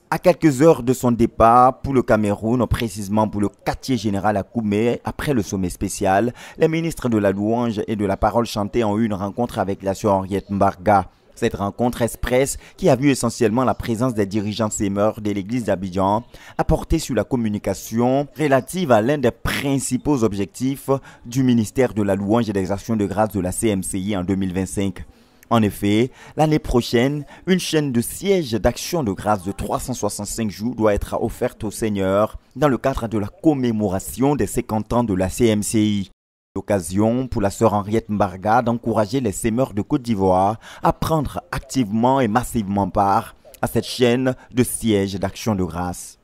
À quelques heures de son départ pour le Cameroun, précisément pour le quartier général à Koumé, après le sommet spécial, les ministres de la louange et de la parole chantée ont eu une rencontre avec la sœur Henriette Mbarga. Cette rencontre express, qui a vu essentiellement la présence des dirigeants sémeurs de l'église d'Abidjan, a porté sur la communication relative à l'un des principaux objectifs du ministère de la louange et des actions de grâce de la CMCI en 2025. En effet, l'année prochaine, une chaîne de sièges d'action de grâce de 365 jours doit être offerte au Seigneur dans le cadre de la commémoration des 50 ans de la CMCI. L'occasion pour la sœur Henriette Mbarga d'encourager les sémeurs de Côte d'Ivoire à prendre activement et massivement part à cette chaîne de sièges d'action de grâce.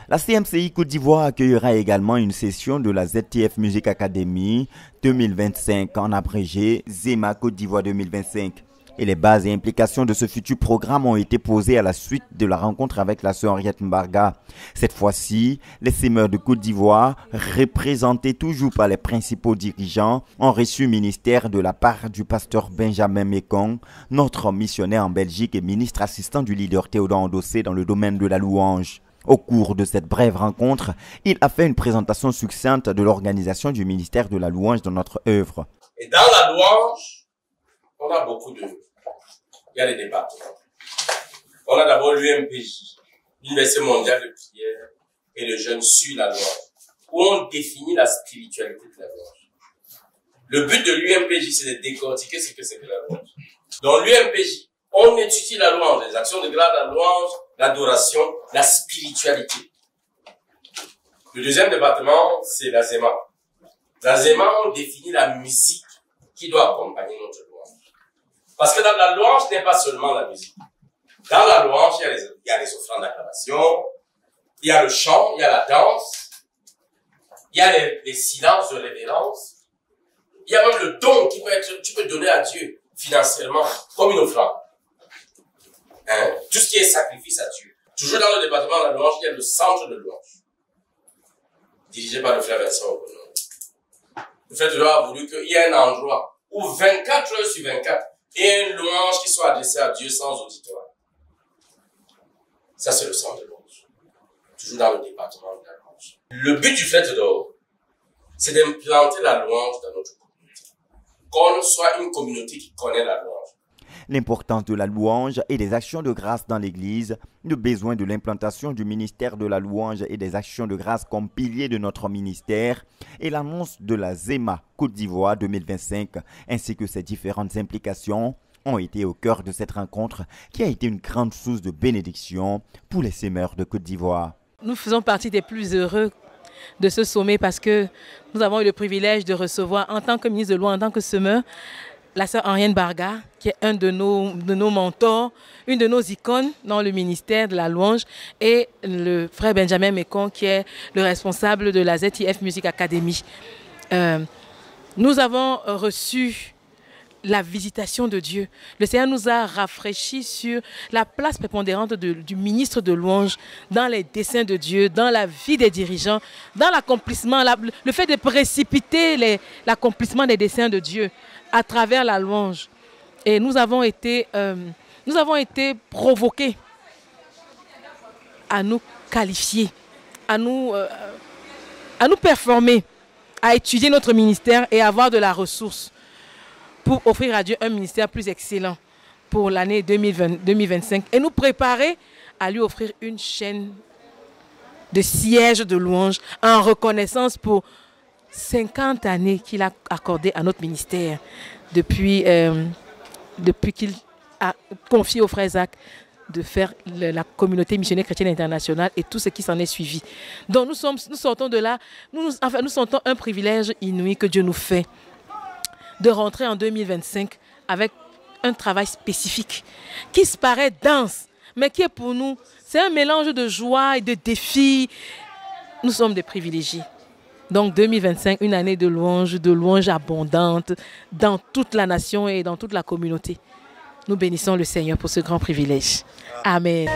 La CMCI Côte d'Ivoire accueillera également une session de la ZTF Music Academy 2025, en abrégé ZEMA Côte d'Ivoire 2025. Et les bases et implications de ce futur programme ont été posées à la suite de la rencontre avec la sœur Henriette Mbarga. Cette fois-ci, les sémeurs de Côte d'Ivoire, représentés toujours par les principaux dirigeants, ont reçu ministère de la part du pasteur Benjamin Mekong, notre missionnaire en Belgique et ministre assistant du leader Théodore Ndossé dans le domaine de la louange. Au cours de cette brève rencontre, il a fait une présentation succincte de l'organisation du ministère de la louange dans notre œuvre. Et dans la louange, on a beaucoup de... Il y a des départements. On a d'abord l'UMPJ, l'Université mondiale de prière et de jeunes sur la louange, où on définit la spiritualité de la louange. Le but de l'UMPJ, c'est de décortiquer ce que c'est que la louange. Dans l'UMPJ, on étudie la louange, les actions de grâce, la louange, l'adoration, la spiritualité. Le deuxième département, c'est la ZEMA. La ZEMA, on définit la musique qui doit accompagner notre louange. Parce que dans la louange, ce n'est pas seulement la musique. Dans la louange, il y a les offrandes d'acclamation, il y a le chant, il y a la danse, il y a les silences de révérence, il y a même le don qui peut être, tu peux donner à Dieu financièrement comme une offrande. Tout ce qui est sacrifice à Dieu. Toujours dans le département de la louange, il y a le centre de louange, dirigé par le frère Vincent Okono. Le frère Okono a voulu qu'il y ait un endroit où 24 heures sur 24, il y ait une louange qui soit adressée à Dieu sans auditoire. Ça, c'est le centre de louange. Toujours dans le département de la louange. Le but du frère Okono, c'est d'implanter la louange dans notre communauté. Qu'on soit une communauté qui connaît la louange. L'importance de la louange et des actions de grâce dans l'Église, le besoin de l'implantation du ministère de la louange et des actions de grâce comme pilier de notre ministère et l'annonce de la ZEMA Côte d'Ivoire 2025 ainsi que ses différentes implications ont été au cœur de cette rencontre qui a été une grande source de bénédiction pour les sémeurs de Côte d'Ivoire. Nous faisons partie des plus heureux de ce sommet parce que nous avons eu le privilège de recevoir en tant que ministre de louange, en tant que semeur, la sœur Henriette Mbarga, qui est un de nos mentors, une de nos icônes dans le ministère de la louange, et le frère Benjamin Mekong, qui est le responsable de la ZTF Music Academy. Nous avons reçu la visitation de Dieu. Le Seigneur nous a rafraîchis sur la place prépondérante du ministre de louange dans les desseins de Dieu, dans la vie des dirigeants, dans l'accomplissement, le fait de précipiter l'accomplissement des desseins de Dieu à travers la louange. Et nous avons été provoqués à nous qualifier, à nous performer, à étudier notre ministère et avoir de la ressource pour offrir à Dieu un ministère plus excellent pour l'année 2025 et nous préparer à lui offrir une chaîne de sièges de louange en reconnaissance pour 50 années qu'il a accordé à notre ministère depuis qu'il a confié au frère Zach de faire la communauté missionnaire chrétienne internationale et tout ce qui s'en est suivi. Donc nous sortons de là, nous sentons un privilège inouï que Dieu nous fait de rentrer en 2025 avec un travail spécifique qui se paraît dense, mais qui est pour nous, c'est un mélange de joie et de défis. Nous sommes des privilégiés. Donc 2025, une année de louange abondante dans toute la nation et dans toute la communauté. Nous bénissons le Seigneur pour ce grand privilège. Amen.